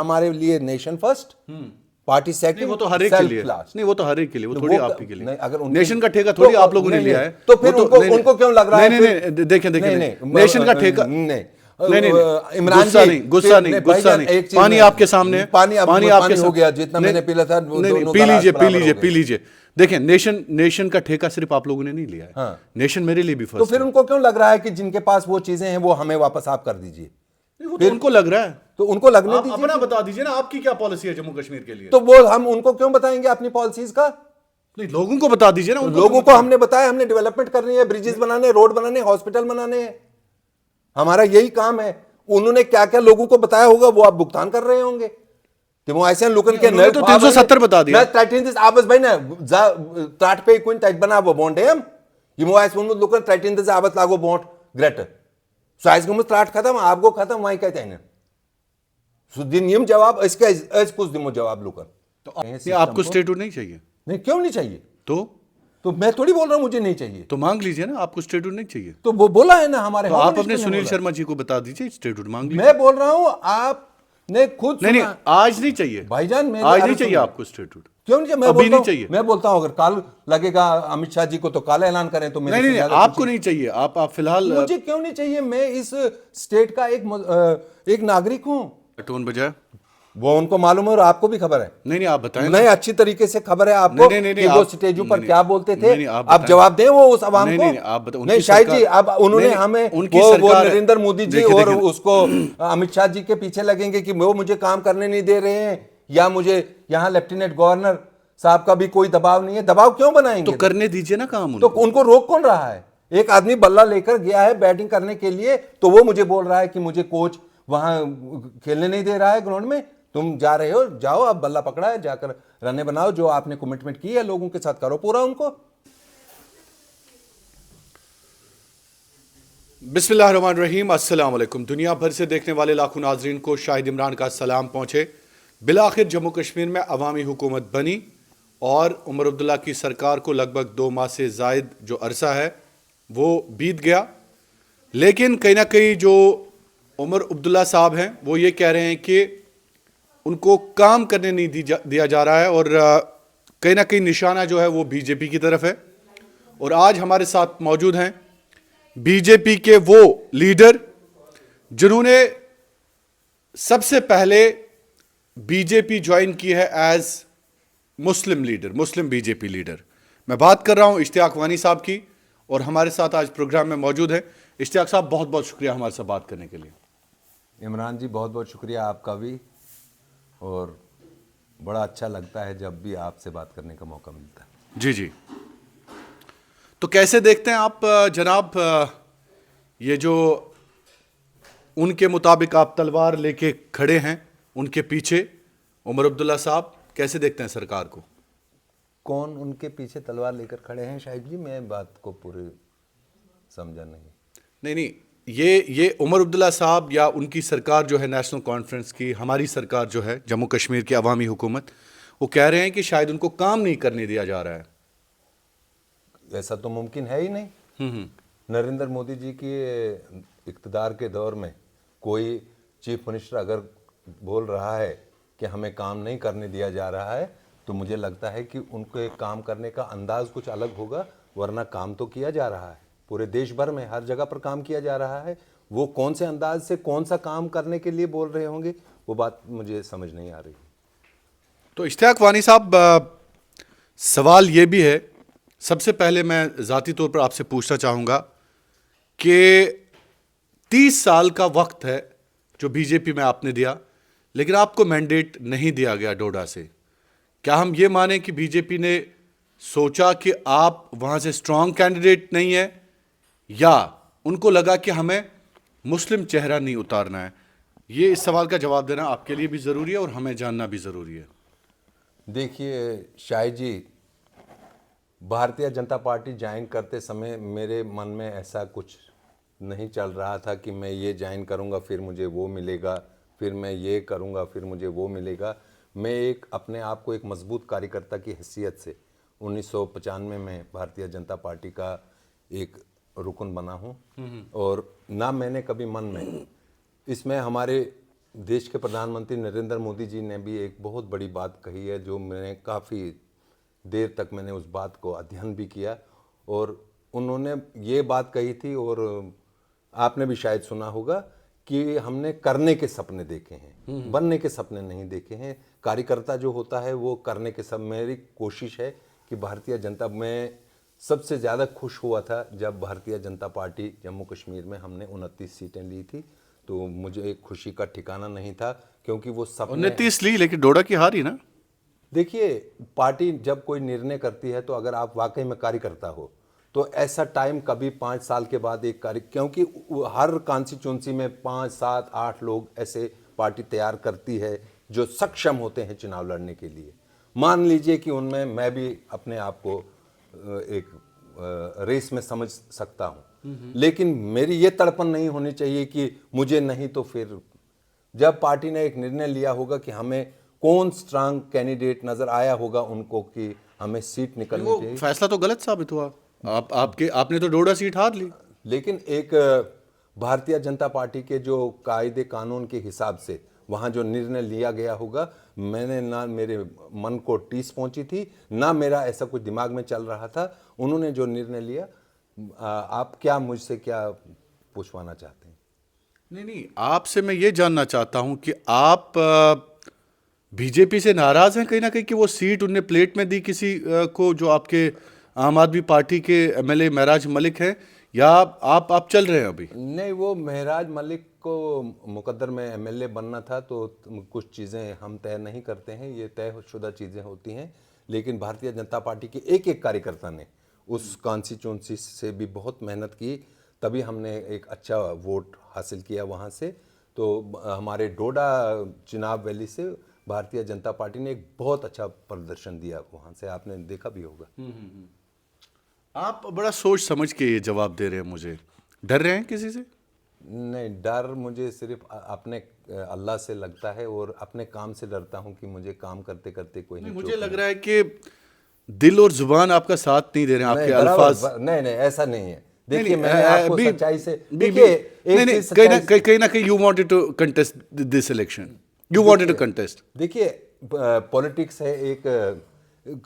हमारे लिए nation first, party second, वो तो हर एक के लिए नहीं, वो तो हर एक के लिए, वो थोड़ी आप ही के लिए। अगर नेशन का ठेका थोड़ी आप लोगों ने लिया है, तो फिर उनको क्यों लग रहा है? नहीं, देखें नेशन का ठेका नहीं, इमरान जी गुस्सा नहीं, पानी आपके सामने, पानी आपके हो गया, जितना मैंने पीला था पी लीजिए। देखें, नेशन का ठेका सिर्फ आप लोगों ने नहीं लिया है, नेशन मेरे लिए भी फर्स्ट। तो फिर उनको क्यों लग रहा है कि जिनके पास वो चीजें हैं वो हमें वापस आप कर दीजिए? वो तो उनको लग रहा है, तो उनको लगने दीजिए। अपना बता दीजिए ना, आपकी क्या पॉलिसी है जम्मू कश्मीर के लिए? तो वो हम उनको क्यों बताएंगे अपनी पॉलिसीज का? नहीं, लोगों को बता दीजिए ना। लोगों को हमने बताया, हमने डेवलपमेंट करनी है, ब्रिजेस बनाने, रोड बनाने, हॉस्पिटल बनाने, हमारा यही काम है। उन्होंने क्या क्या लोगों को बताया होगा वो आप भुगतान कर रहे होंगे। तो ऐसे लोगों के नए तो 370 बता दिया। मैं 13 आबस भाई ना त्राट पे कोई टाइट बना वो बॉन्ड है हम ये मोबाइल उन लोगों 13 आबस लागो बॉन्ड ग्रेटर साइज को त्राट खत्म आपको खत्म वहीं कहते हैं दिन यम जवाब इसके कुछ दिमो जवाब लोग। तो आपको स्टेटहुड नहीं चाहिए? नहीं, क्यों नहीं चाहिए? तो मैं थोड़ी बोल रहा हूं मुझे नहीं चाहिए, तो मांग लीजिए ना, आपको स्टेटहुड नहीं चाहिए तो वो बोला है ना हमारे। तो आप अपने सुनील शर्मा जी को बता दीजिए, स्टेटहुड मांग लीजिए। मैं बोल रहा हूं आपने खुद नहीं, आज नहीं चाहिए भाईजान, आज नहीं चाहिए आपको स्टेटहुड। क्यों नहीं चाहिए? अभी नहीं चाहिए। मैं बोलता हूं अगर कल लगेगा अमित शाह जी को तो कल ऐलान करें। तो नहीं, आपको नहीं चाहिए, आप फिलहाल। मुझे क्यों नहीं चाहिए? मैं इस स्टेट का एक नागरिक हूं। टोन बजाय वो उनको मालूम है और आपको भी खबर है। नहीं, आप बताएं। नहीं, अच्छी तरीके से खबर है आपको कि वो स्टेजों पर क्या बोलते थे। आप जवाब दें वो उस आवाम को। नहीं शाहिद जी, अब उन्होंने हमें वो नरेंद्र मोदी जी और उसको अमित शाह जी के पीछे लगेंगे कि वो मुझे काम करने नहीं दे रहे हैं, या मुझे यहाँ लेफ्टिनेंट गवर्नर साहब का भी कोई दबाव नहीं है। दबाव क्यों बनाएंगे? तो करने दीजिए ना काम। तो उनको रोक कौन रहा है? एक आदमी बल्ला लेकर गया है बैटिंग करने के लिए, तो वो मुझे बोल रहा है कि मुझे कोच वहां खेलने नहीं दे रहा है ग्राउंड में। तुम जा रहे हो, जाओ, अब बल्ला पकड़ा है, जाकर रने बनाओ, जो आपने कमिटमेंट की है लोगों के साथ करो पूरा उनको। बिस्मिल्लाहिर्रहमानिर्रहीम, अस्सलाम वालेकुम। दुनिया भर से देखने वाले लाखों नाजरीन को शाहिद इमरान का सलाम पहुंचे। बिलाखिर जम्मू कश्मीर में अवामी हुकूमत बनी और उमर अब्दुल्ला की सरकार को लगभग 2 माह से ज़ायद जो अरसा है वो बीत गया। लेकिन कहीं ना कहीं जो उमर अब्दुल्ला साहब हैं वो ये कह रहे हैं कि उनको काम करने नहीं दिया जा रहा है, और कहीं ना कहीं निशाना जो है वो बीजेपी की तरफ है। और आज हमारे साथ मौजूद हैं बीजेपी के वो लीडर जिन्होंने सबसे पहले बीजेपी ज्वाइन की है एज मुस्लिम लीडर, मुस्लिम बीजेपी लीडर। मैं बात कर रहा हूं इश्तियाक वानी साहब की, और हमारे साथ आज प्रोग्राम में मौजूद है। इश्तियाक साहब, बहुत बहुत शुक्रिया हमारे साथ बात करने के लिए। इमरान जी, बहुत बहुत शुक्रिया आपका भी, और बड़ा अच्छा लगता है जब भी आपसे बात करने का मौका मिलता है। जी। तो कैसे देखते हैं आप जनाब, ये जो उनके मुताबिक आप तलवार लेके खड़े हैं, उनके पीछे उमर अब्दुल्ला साहब, कैसे देखते हैं सरकार को? कौन उनके पीछे तलवार लेकर खड़े हैं शाहिद जी? मैं बात को पूरी समझा नहीं। ये उमर अब्दुल्ला साहब या उनकी सरकार जो है नेशनल कॉन्फ्रेंस की, हमारी सरकार जो है जम्मू कश्मीर की अवामी हुकूमत, वो कह रहे हैं कि शायद उनको काम नहीं करने दिया जा रहा है। ऐसा तो मुमकिन है ही नहीं। नरेंद्र मोदी जी के इक़्तिदार के दौर में कोई चीफ मिनिस्टर अगर बोल रहा है कि हमें काम नहीं करने दिया जा रहा है, तो मुझे लगता है कि उनको काम करने का अंदाज कुछ अलग होगा, वरना काम तो किया जा रहा है पूरे देश भर में, हर जगह पर काम किया जा रहा है। वो कौन से अंदाज से कौन सा काम करने के लिए बोल रहे होंगे, वो बात मुझे समझ नहीं आ रही। तो इश्तियाक वानी साहब, सवाल ये भी है, सबसे पहले मैं ज़ाती तौर पर आपसे पूछना चाहूँगा कि 30 साल का वक्त है जो बीजेपी में आपने दिया, लेकिन आपको मैंडेट नहीं दिया गया डोडा से। क्या हम ये माने कि बीजेपी ने सोचा कि आप वहाँ से स्ट्रॉन्ग कैंडिडेट नहीं है, या उनको लगा कि हमें मुस्लिम चेहरा नहीं उतारना है? ये इस सवाल का जवाब देना आपके लिए भी ज़रूरी है और हमें जानना भी ज़रूरी है। देखिए शाहिद जी, भारतीय जनता पार्टी ज्वाइन करते समय मेरे मन में ऐसा कुछ नहीं चल रहा था कि मैं ये ज्वाइन करूँगा फिर मुझे वो मिलेगा, फिर मैं ये करूँगा फिर मुझे वो मिलेगा। मैं अपने आप को एक मजबूत कार्यकर्ता की हैसियत से 1995 में भारतीय जनता पार्टी का एक रुकन बना हूँ, और ना मैंने कभी मन में इसमें हमारे देश के प्रधानमंत्री नरेंद्र मोदी जी ने भी एक बहुत बड़ी बात कही है, जो मैंने काफ़ी देर तक मैंने उस बात को अध्ययन भी किया। और उन्होंने ये बात कही थी, और आपने भी शायद सुना होगा कि हमने करने के सपने देखे हैं, बनने के सपने नहीं देखे हैं। कार्यकर्ता जो होता है वो करने के सब, मेरी कोशिश है कि भारतीय जनता, मैं सबसे ज़्यादा खुश हुआ था जब भारतीय जनता पार्टी जम्मू कश्मीर में हमने 29 सीटें ली थी, तो मुझे एक खुशी का ठिकाना नहीं था, क्योंकि वो सपने। 29 ली, लेकिन डोडा की हारी ना। देखिए, पार्टी जब कोई निर्णय करती है तो अगर आप वाकई में कार्यकर्ता हो तो ऐसा टाइम कभी 5 साल के बाद एक कार्य, क्योंकि हर कॉन्स्टिट्यूंसी में 5, 7, 8 लोग ऐसे पार्टी तैयार करती है जो सक्षम होते हैं चुनाव लड़ने के लिए। मान लीजिए कि उनमें मैं भी अपने आप को एक रेस में समझ सकता हूं, लेकिन मेरी ये तड़पन नहीं होनी चाहिए कि मुझे नहीं तो फिर। जब पार्टी ने एक निर्णय लिया होगा कि हमें कौन स्ट्रांग कैंडिडेट नजर आया होगा उनको कि हमें सीट निकलनी चाहिए, फैसला तो गलत साबित हुआ। आपने तो डोडा सीट हार ली। लेकिन एक भारतीय जनता पार्टी के जो कायदे कानून के हिसाब से वहाँ जो निर्णय लिया गया होगा, मैंने ना मेरे मन को टीस पहुंची थी, ना मेरा ऐसा कुछ दिमाग में चल रहा था। उन्होंने जो निर्णय लिया, आप क्या मुझसे क्या पूछवाना चाहते हैं? नहीं, आपसे मैं ये जानना चाहता हूं कि आप बीजेपी से नाराज हैं कहीं ना कहीं कि वो सीट उनने प्लेट में दी किसी को जो आपके आम आदमी पार्टी के एमएलए महराज मलिक हैं, या आप चल रहे हैं अभी? नहीं, वो महराज मलिक को मुकद्दर में एमएलए बनना था, तो कुछ चीज़ें हम तय नहीं करते हैं, ये तयशुदा चीज़ें होती हैं। लेकिन भारतीय जनता पार्टी के एक एक कार्यकर्ता ने उस कॉन्स्टिट्यूंसी से भी बहुत मेहनत की, तभी हमने एक अच्छा वोट हासिल किया वहाँ से। तो हमारे डोडा चुनाव वैली से भारतीय जनता पार्टी ने एक बहुत अच्छा प्रदर्शन दिया वहाँ से, आपने देखा भी होगा। आप बड़ा सोच समझ के ये जवाब दे रहे हैं मुझे। डर रहे हैं किसी से? नहीं, डर मुझे सिर्फ अपने अल्लाह से लगता है, और अपने काम से डरता हूँ कि मुझे काम करते करते कोई नहीं। मुझे लग रहा है कि दिल और जुबान आपका साथ नहीं दे रहे हैं, आपके अल्फाज। नहीं, ऐसा नहीं है। देखिए, नहीं, मैंने आपको भी- सच्चाई से भी- देखिए, नहीं, नहीं, कहीं ना कहीं you wanted to contest this election, you wanted to contest. देखिए, पॉलिटिक्स है एक,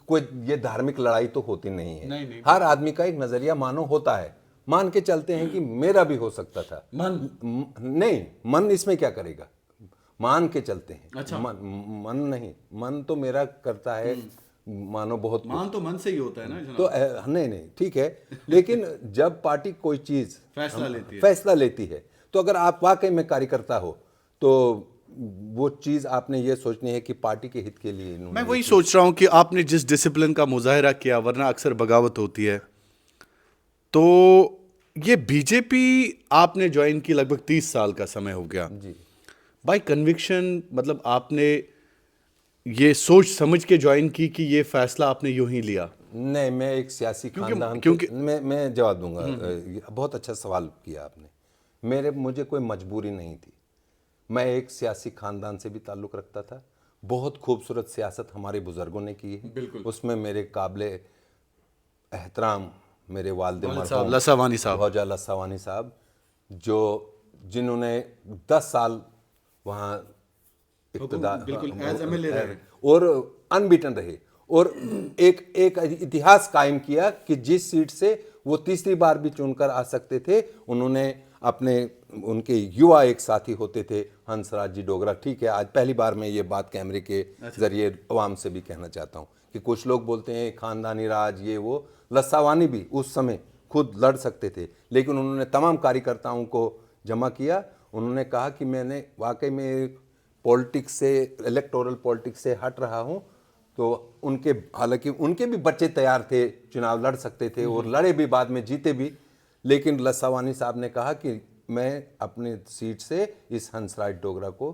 कोई ये धार्मिक लड़ाई तो होती नहीं है। नहीं। हर आदमी का एक नजरिया मानो होता है। मान के चलते हैं कि मेरा भी हो सकता था। नहीं, मन इसमें क्या करेगा, मान के चलते हैं। अच्छा। मन नहीं, मन तो मेरा करता है मानो बहुत कुछ। मान तो मन से ही होता है ना जनाब। तो नहीं, ठीक है, लेकिन जब पार्टी कोई चीज फैसला लेती है, तो अगर आप वाकई में कार्यकर्ता हो तो वो चीज आपने ये सोचनी है कि पार्टी के हित के लिए। मैं वही सोच रहा हूं कि आपने जिस डिसिप्लिन का मुजाहिरा किया, वरना अक्सर बगावत होती है, तो ये बीजेपी आपने ज्वाइन की लगभग 30 साल का समय हो गया जी। बाय कन्विक्शन, मतलब आपने ये सोच समझ के ज्वाइन की कि ये फैसला आपने यूं ही लिया? नहीं, मैं एक सियासी खानदान, क्योंकि मैं जवाब दूंगा। बहुत अच्छा सवाल किया आपने। मुझे कोई मजबूरी नहीं थी। मैं एक सियासी खानदान से भी ताल्लुक़ रखता था। बहुत खूबसूरत सियासत हमारे बुजुर्गों ने की है, उसमें मेरे काबिले एहतराम मेरे वालिद मरहूम लसावानी साहब, ख्वाजा लसावानी साहब, जिन्होंने 10 साल वहाँ इक़्तिदार और अनबीटन रहे, और एक इतिहास कायम किया कि जिस सीट से वो तीसरी बार भी चुनकर आ सकते थे, उन्होंने उनके युवा एक साथी होते थे, हंसराज जी डोगरा। ठीक है, आज पहली बार मैं ये बात कैमरे के जरिए अवाम से भी कहना चाहता हूँ कि कुछ लोग बोलते हैं खानदानी राज ये वो। लसावानी भी उस समय खुद लड़ सकते थे, लेकिन उन्होंने तमाम कार्यकर्ताओं को जमा किया। उन्होंने कहा कि मैंने वाकई में पॉलिटिक्स से, इलेक्टोरल पॉलिटिक्स से हट रहा हूँ। तो हालांकि उनके भी बच्चे तैयार थे, चुनाव लड़ सकते थे और लड़े भी, बाद में जीते भी, लेकिन लसावानी साहब ने कहा कि मैं अपनी सीट से इस हंसराज डोगरा को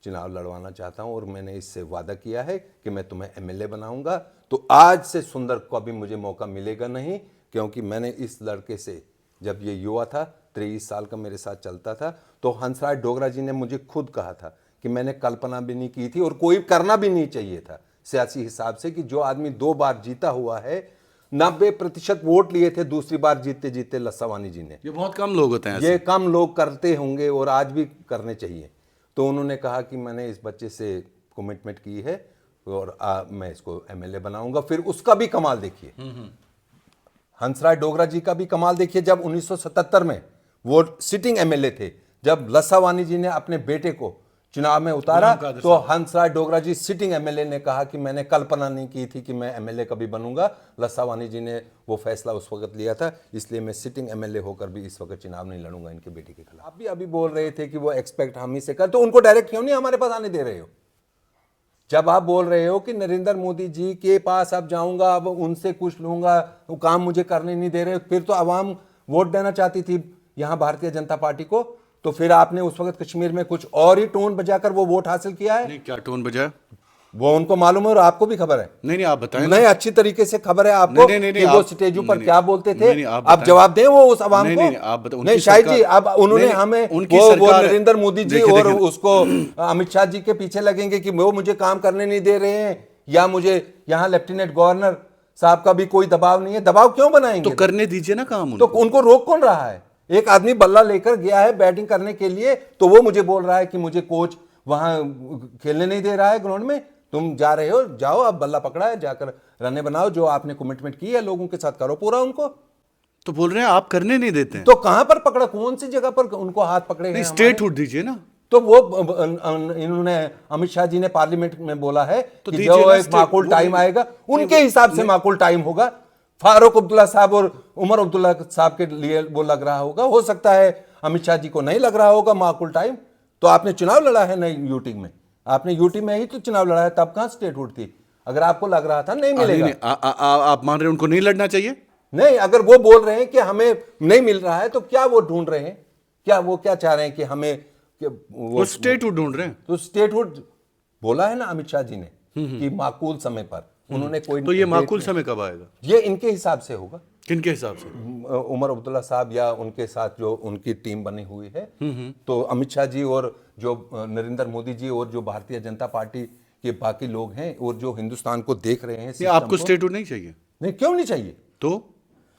चुनाव लड़वाना चाहता हूं, और मैंने इससे वादा किया है कि मैं तुम्हें एमएलए बनाऊंगा। तो आज से सुंदर कभी मुझे मौका मिलेगा नहीं, क्योंकि मैंने इस लड़के से, जब ये युवा था, 23 साल का मेरे साथ चलता था, तो हंसराज डोगरा जी ने मुझे खुद कहा था कि मैंने कल्पना भी नहीं की थी और कोई करना भी नहीं चाहिए था सियासी हिसाब से, कि जो आदमी 2 बार जीता हुआ है, 90% वोट लिए थे दूसरी बार जीते जीते लसावानी जी ने। ये बहुत कम लोग होते हैं, ये कम लोग करते होंगे और आज भी करने चाहिए। तो उन्होंने कहा कि मैंने इस बच्चे से कमिटमेंट की है और मैं इसको एमएलए बनाऊंगा। फिर उसका भी कमाल देखिए, हंसराज डोगरा जी का भी कमाल देखिए। जब 1977 में वो सिटिंग एमएलए थे, जब लस्सावानी जी ने अपने बेटे को चुनाव में उतारा, तो हंसराज डोगरा जी सिटिंग एमएलए ने कहा कि मैंने कल्पना नहीं की थी कि मैं एमएलए कभी बनूंगा। लस्सावानी जी ने वो फैसला उस वक्त लिया था, इसलिए मैं सिटिंग एमएलए होकर भी इस वक्त चुनाव नहीं लड़ूंगा इनके बेटे के खिलाफ। आप भी अभी बोल रहे थे कि वो एक्सपेक्ट हम ही से कर, तो उनको डायरेक्ट क्यों नहीं हमारे पास आने दे रहे हो? जब आप बोल रहे हो कि नरेंद्र मोदी जी के पास अब जाऊंगा, अब उनसे कुछ लूंगा, वो काम मुझे करने नहीं दे रहे, फिर तो आवाम वोट देना चाहती थी यहां भारतीय जनता पार्टी को, तो फिर आपने उस वक्त कश्मीर में कुछ और ही टोन बजाकर वो वोट हासिल किया है। नहीं, क्या टोन बजाया वो उनको मालूम है और आपको भी खबर है। नहीं आप बताएं। नहीं, अच्छी तरीके से खबर है आपको कि वो स्टेजों पर क्या बोलते थे। आप जवाब दें वो उस आवाम को। नहीं शाहिद जी, अब उन्होंने हमें वो नरेंद्र मोदी जी और उसको अमित शाह जी के पीछे लगेंगे कि वो मुझे काम करने नहीं दे रहे हैं, या मुझे यहाँ लेफ्टिनेंट गवर्नर साहब का भी कोई दबाव नहीं है। दबाव क्यों बनाएंगे? तो करने दीजिए ना काम। तो उनको रोक कौन रहा है? एक आदमी बल्ला लेकर गया है बैटिंग करने के लिए, तो वो मुझे बोल रहा है कि मुझे कोच वहां खेलने नहीं दे रहा है ग्राउंड में। तुम जा रहे हो, जाओ, अब बल्ला पकड़ा है, जाकर रने बनाओ, जो आपने कमिटमेंट की है लोगों के साथ करो पूरा उनको। तो बोल रहे हैं आप करने नहीं देते हैं। तो कहां पर पकड़ा, कौन सी जगह पर उनको हाथ पकड़े हैं? स्टेटहुड दीजिए ना। तो वो इन्होंने अमित शाह जी ने पार्लियामेंट में बोला है तो कि जो एक माकूल टाइम आएगा उनके हिसाब से माकूल टाइम होगा। फारूक अब्दुल्ला साहब और उमर अब्दुल्ला साहब के लिए वो लग रहा होगा, हो सकता है अमित शाह जी को नहीं लग रहा होगा माकूल टाइम। तो आपने चुनाव लड़ा है नहीं यूटी में, आपने यूटी में ही तो चुनाव लड़ा है, तब कहां स्टेटहुड थी? अगर आपको लग रहा था नहीं मिलेगा। आप मान रहे हैं उनको नहीं लड़ना चाहिए? नहीं, अगर वो बोल रहे हैं कि हमें नहीं मिल रहा है, तो क्या वो ढूंढ रहे हैं? क्या वो क्या चाह रहे हैं कि हमें वो स्टेटहुड ढूंढ रहे हैं। तो स्टेटहुड बोला है ना अमित शाह जी ने कि माकूल समय पर उन्होंने कोई। तो ये माकूल समय कब आएगा? ये इनके हिसाब से होगा। किनके हिसाब से? उमर अब्दुल्ला साहब या उनके साथ जो उनकी टीम बनी हुई है। तो अमित शाह जी और जो नरेंद्र मोदी जी और जो भारतीय जनता पार्टी के बाकी लोग हैं और जो हिंदुस्तान को देख रहे हैं। आपको स्टेटहुड नहीं चाहिए? नहीं, क्यों नहीं चाहिए?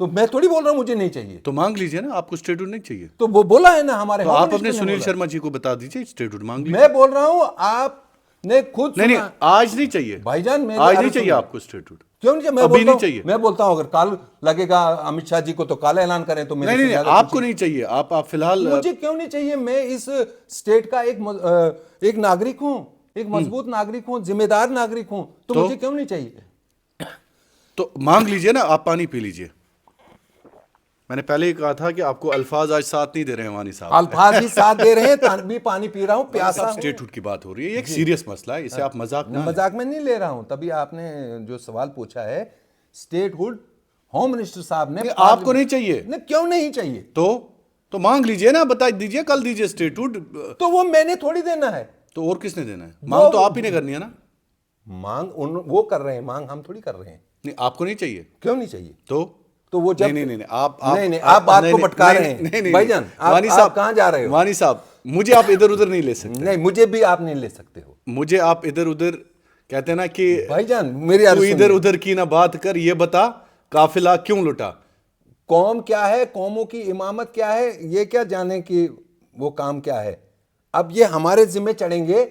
तो मैं थोड़ी बोल रहा हूं मुझे नहीं चाहिए। तो मांग लीजिए ना, आपको स्टेटहुड नहीं चाहिए तो वो बोला है ना हमारे। तो आप अपने सुनील शर्मा जी को बता दीजिए स्टेटहुड मांग लीजिए। मैं बोल रहा हूं आपने खुद नहीं, आज नहीं चाहिए भाईजान, आज नहीं चाहिए आपको स्टेटहुड। क्यों नहीं? मैं बोलता हूं अगर कल लगेगा अमित शाह जी को तो कल ऐलान करें। तो नहीं, आपको नहीं चाहिए। आप फिलहाल मुझे क्यों नहीं चाहिए? मैं इस स्टेट का एक नागरिक हूं, एक मजबूत नागरिक हूं, जिम्मेदार नागरिक हूं, तो मुझे क्यों नहीं चाहिए? तो मांग लीजिए ना, आप पानी पी लीजिए। मैंने पहले ही कहा था कि आपको अल्फाज आज साथ नहीं दे रहे हैं वानी साहब। अल्फाज ही साथ दे रहे हैं, भी पानी पी रहा हूं, प्यासा हूं। स्टेटहुड की बात हो रही है, एक सीरियस मसला है, इसे आप मजाक में नहीं ले रहा हूं। तभी आपने जो सवाल पूछा है स्टेटहुड, होम मिनिस्टर साहब ने आपको नहीं चाहिए। नहीं, क्यों नहीं चाहिए? तो मांग लीजिए ना, बता दीजिए, कल दीजिए स्टेटहुड। तो वो मैंने थोड़ी देना है, तो और किसने देना है? मांग तो आप ही ने करनी है ना। मांग वो कर रहे हैं, मांग हम थोड़ी कर रहे हैं। नहीं, आपको नहीं चाहिए। क्यों नहीं चाहिए? तो वो जब नहीं आप बात को भटका रहे हैं भाईजान। आप कहां जा रहे हो? वानी साहब, मुझे आप इधर उधर नहीं ले सकते। नहीं, मुझे भी आप नहीं ले सकते हो। मुझे आप इधर उधर कहते हैं ना कि भाईजान मेरी तू इधर उधर की ना बात कर, ये बता काफिला क्यों लुटा? कौम क्या है, कौमों की इमामत क्या है, ये क्या जाने कि वो काम क्या है? अब ये हमारे जिम्मे चढ़ेंगे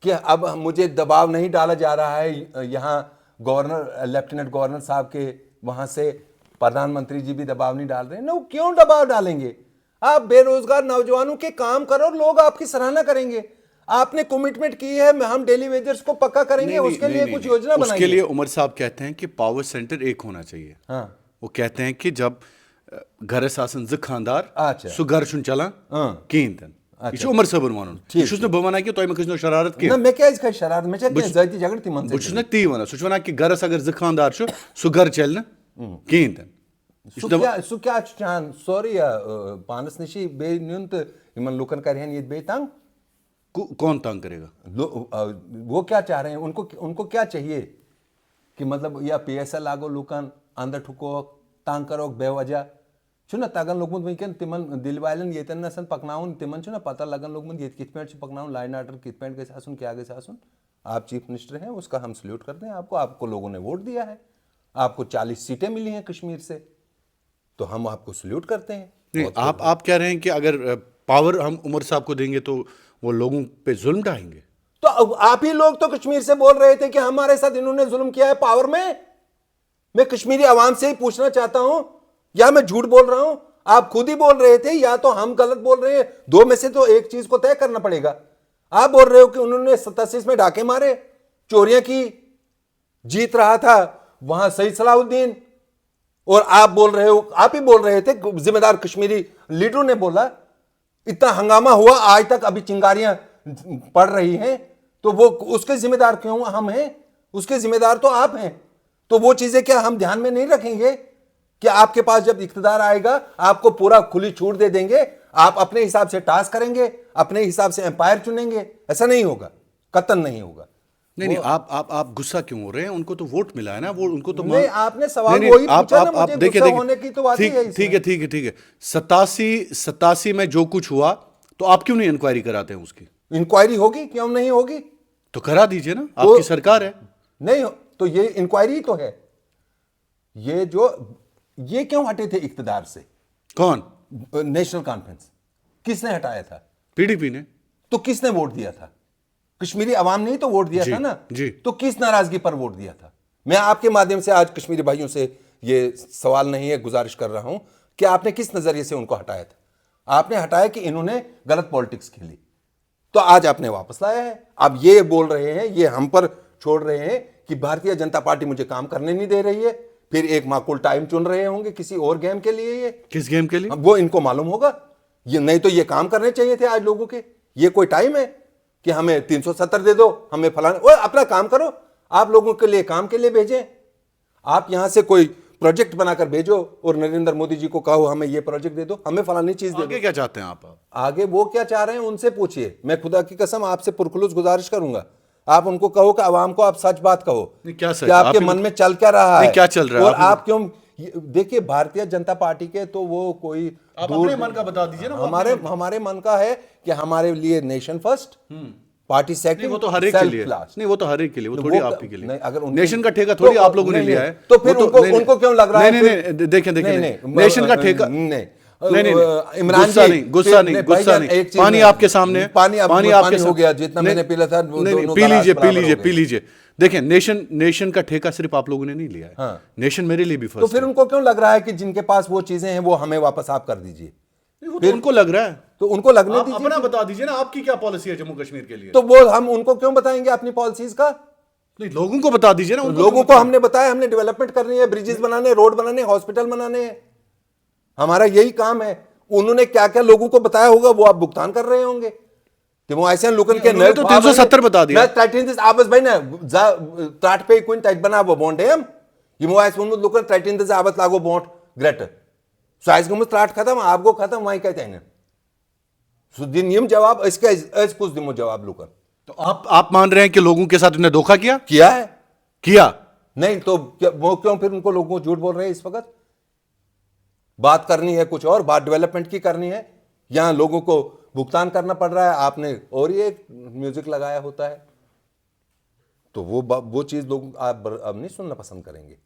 कि अब मुझे दबाव नहीं डाला जा रहा है। यहाँ गवर्नर, लेफ्टिनेंट गवर्नर साहब के वहां से प्रधानमंत्री जी भी दबाव नहीं डाल रहे हैं। क्यों दबाव डालेंगे? आप बेरोजगार नौजवानों के काम करो, लोग आपकी सराहना करेंगे। आपने कमिटमेंट की है, हम डेली वेजर्स को पक्का करेंगे, उसके लिए कुछ योजना बनाएंगे। उसके लिए उमर साहब कहते हैं कि पावर सेंटर एक होना चाहिए। हाँ। वो कहते हैं कि जब घर आसन ज खानदार अच्छा सु घर छुन चलान कहीं तन ये उमर साहब वन ये बह वन कि तुम कहो शरारत कह मैं क्या शरारत में जाती झगड़ तिमन बह ती वन सह वन कि घरस अगर ज खानदार सह घर चल कहीं तन सु क्या चाहन सॉरी पानस नश बे नुन तो इन लुकन करहन ये बे तंग। कौन तंग करेगा? वो क्या चाह रहे हैं? उनको क्या चाहिए कि मतलब या PSL लागो लुकन अंदर ठुको तंग करो बेवजह छुना तगन लोग वनकन तिमन दिल वालन ये नसन पकनाउन तिमन छुना पता लगन लोग ये कित पेंट से पकनाउन लाइन आर्डर कित पेंट कैसे आसुन क्या कैसे आसुन। आप चीफ मिनिस्टर हैं, उसका हम सल्यूट करते हैं आपको लोगों ने वोट दिया है, आपको 40 सीटें मिली हैं कश्मीर से, तो हम आपको सल्यूट करते हैं। नहीं, आप कह रहे हैं कि अगर पावर हम उमर साहब को देंगे तो वो लोगों पे जुल्म ढाएंगे? तो अब आप ही लोग तो कश्मीर से बोल रहे थे कि हमारे साथ इन्होंने जुल्म किया है पावर में। मैं कश्मीरी आवाम से ही पूछना चाहता हूं, या मैं झूठ बोल रहा हूं? आप खुद ही बोल रहे थे, या तो हम गलत बोल रहे हैं। दो में से तो एक चीज को तय करना पड़ेगा। आप बोल रहे हो कि उन्होंने 87 में डाके मारे, चोरियां की, जीत रहा था वहां सईद सलाहुद्दीन, और आप बोल रहे हो, आप ही बोल रहे थे, जिम्मेदार कश्मीरी लीडरों ने बोला, इतना हंगामा हुआ आज तक अभी चिंगारियां पड़ रही हैं, तो वो उसके जिम्मेदार क्यों हम हैं? उसके जिम्मेदार तो आप हैं। तो वो चीजें क्या हम ध्यान में नहीं रखेंगे कि आपके पास जब इख्तिदार आएगा आपको पूरा खुली छूट दे देंगे, आप अपने हिसाब से टास्क करेंगे, अपने हिसाब से एम्पायर चुनेंगे? ऐसा नहीं होगा, कतन नहीं होगा। नहीं, आप गुस्सा क्यों हो रहे हैं? उनको तो वोट मिला है ना, वो उनको तो नहीं, आपने सवाल वही पूछा ना, मुझे गुस्सा होने की तो बात ही है इसमें। ठीक है 87 में जो कुछ हुआ तो आप क्यों नहीं इंक्वायरी कराते हैं उसकी? इंक्वायरी होगी, क्यों नहीं होगी? तो करा दीजिए ना, आपकी सरकार है। नहीं तो ये इंक्वायरी तो है। ये क्यों हटे थे इख्तिदार से? कौन? National conference. किसने हटाया था? पीडीपी ने। तो किसने वोट दिया था? कश्मीरी अवाम ने ही तो वोट दिया था ना जी। तो किस नाराजगी पर वोट दिया था? मैं आपके माध्यम से आज कश्मीरी भाइयों से ये सवाल नहीं है, गुजारिश कर रहा हूं कि आपने किस नजरिए से उनको हटाया था? आपने हटाया कि इन्होंने गलत पॉलिटिक्स खेली, तो आज आपने वापस लाया है। अब ये बोल रहे हैं, ये हम पर छोड़ रहे हैं कि भारतीय जनता पार्टी मुझे काम करने नहीं दे रही है, फिर एक माकूल टाइम चुन रहे होंगे किसी और गेम के लिए। ये किस गेम के लिए? वो इनको मालूम होगा। ये नहीं तो ये काम करने चाहिए थे आज लोगों के। ये कोई टाइम है कि हमें 370 दे दो, हमें फलाना? वो अपना काम करो, आप लोगों के लिए काम के लिए भेजें। आप यहां से कोई प्रोजेक्ट बनाकर भेजो और नरेंद्र मोदी जी को कहो हमें ये प्रोजेक्ट दे दो, हमें फलानी चीज दे दो। आगे क्या चाहते हैं आप? आगे वो क्या चाह रहे हैं उनसे पूछिए। मैं खुदा की कसम आपसे पुरखुलूस गुजारिश करूंगा, आप उनको कहो कि आवाम को आप सच बात कहो क्या सच? कि आपके मन में चल क्या रहा है, क्या चल रहा है, और आप क्यों? देखिए, भारतीय जनता पार्टी के तो वो कोई आप अपने मन का बता दीजिए ना। हमारे मन का है कि हमारे लिए नेशन फर्स्ट, पार्टी सेकंड। वो तो हर एक के लिए नहीं, वो तो हर एक के लिए, वो थोड़ी आपके के लिए। अगर नेशन का ठेका थोड़ी आप लोगों ने लिया है, तो फिर उनको क्यों लग रहा है? नहीं, देखें नेशन का ठेका नहीं, इमरान जी, गुस्सा नहीं, पानी आपके सामने, पानी आपके हो गया, जितना मैंने पीला था पी लीजिए। देखें, नेशन का ठेका सिर्फ आप लोगों ने नहीं लिया है, नेशन मेरे लिए भी फर्स्ट। तो फिर उनको क्यों लग रहा है कि जिनके पास वो चीजें हैं वो हमें वापस आप कर दीजिए? फिर उनको लग रहा है तो उनको लगने दीजिए। अपना बता दीजिए ना, आपकी क्या पॉलिसी है जम्मू कश्मीर के लिए? तो वो हम उनको क्यों बताएंगे अपनी पॉलिसीज का? नहीं, लोगों को बता दीजिए ना। लोगों को हमने बताया, हमने डेवलपमेंट करनी है, ब्रिजेस बनाने, रोड बनाने, हॉस्पिटल बनाने, हमारा यही काम है। उन्होंने क्या क्या लोगों को बताया होगा वो आप भुगतान कर रहे होंगे। ऐसे लुकन के तो 370 बता दिया। आवाज भाई ना त्राट पे कोई टाइट बना वो बॉन्ड है। ये ऐसे लुकन 33 आवाज लागो बॉन्ड ग्रेट साइज को त्राट खत्म आपको खत्म वहीं कहते हैं दिन यम जवाब इसके कुछ दिमो जवाब लुकन। तो आप मान रहे हैं कि लोगों के साथ उन्हें धोखा किया है? किया नहीं तो वो क्यों फिर उनको लोगों को झूठ बोल रहे हैं? इस वक्त बात करनी है कुछ और, बात डेवलपमेंट की करनी है, यहां लोगों को भुगतान करना पड़ रहा है, आपने और ये म्यूजिक लगाया होता है। तो वो चीज लोग आप अब नहीं सुनना पसंद करेंगे,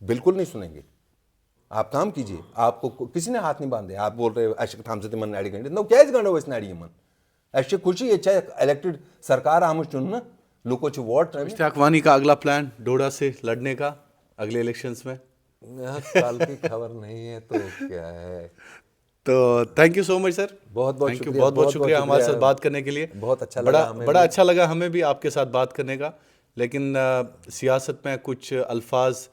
बिल्कुल नहीं सुनेंगे। आप काम कीजिए, आपको किसी ने हाथ नहीं बांधे। आप बोल रहे हो अशक थामसे मन नाड़ी गंडे, नो क्या इस गंडो इस नाड़ी मन अशक खुशी अच्छा इलेक्टेड सरकार आमुश चुनना लोगों को वोट। इश्तियाक वानी का अगला प्लान डोडा से लड़ने का अगले इलेक्शंस में? कल की खबर नहीं है तो क्या है। तो thank you so much sir, बहुत शुक्रिया हमारे साथ बात करने के लिए। बहुत अच्छा लगा, बड़ा अच्छा लगा हमें भी आपके साथ बात करने का। लेकिन सियासत में कुछ अल्फाज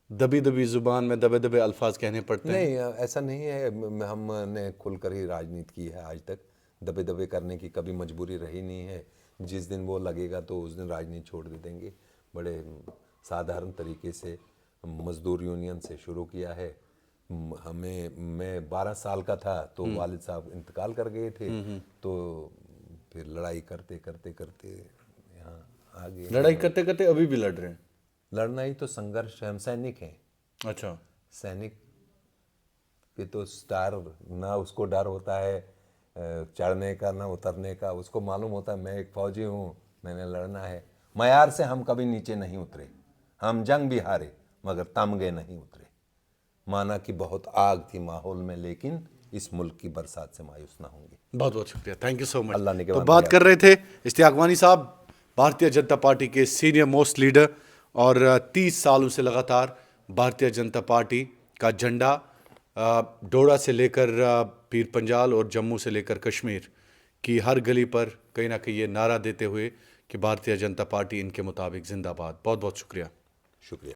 दबी जुबान में दबे दबे अल्फाज कहने पड़ते हैं। नहीं, ऐसा नहीं है। हमने खुलकर ही राजनीति की है आज तक, दबे दबे करने की कभी मजबूरी रही नहीं है। जिस दिन वो लगेगा तो उस दिन राजनीति छोड़ दे देंगे। बड़े साधारण तरीके से मजदूर यूनियन से शुरू किया है। मैं 12 साल का था तो वालिद साहब इंतकाल कर गए थे, तो फिर लड़ाई करते करते करते यहाँ आ गए। लड़ाई करते करते अभी भी लड़ रहे हैं? लड़ना ही तो संघर्ष है, हम सैनिक हैं। अच्छा, सैनिक के तो स्टार ना उसको डर होता है चढ़ने का ना उतरने का, उसको मालूम होता है मैं एक फौजी हूँ, मैंने लड़ना है। मयार से हम कभी नीचे नहीं उतरे, हम जंग भी हारे मगर तमगे नहीं उतरे। माना कि बहुत आग थी माहौल में लेकिन इस मुल्क की बरसात से मायूस ना होंगे। बहुत बहुत शुक्रिया, थैंक यू सो मच। अल्लाह ने के तो बाद बात कर रहे थे इश्तियाक वानी साहब, भारतीय जनता पार्टी के सीनियर मोस्ट लीडर, और 30 सालों से लगातार भारतीय जनता पार्टी का झंडा डोडा से लेकर पीर पंजाल और जम्मू से लेकर कश्मीर की हर गली पर कहीं ना कहीं ये नारा देते हुए कि भारतीय जनता पार्टी इनके मुताबिक जिंदाबाद। बहुत बहुत शुक्रिया। शुक्रिया।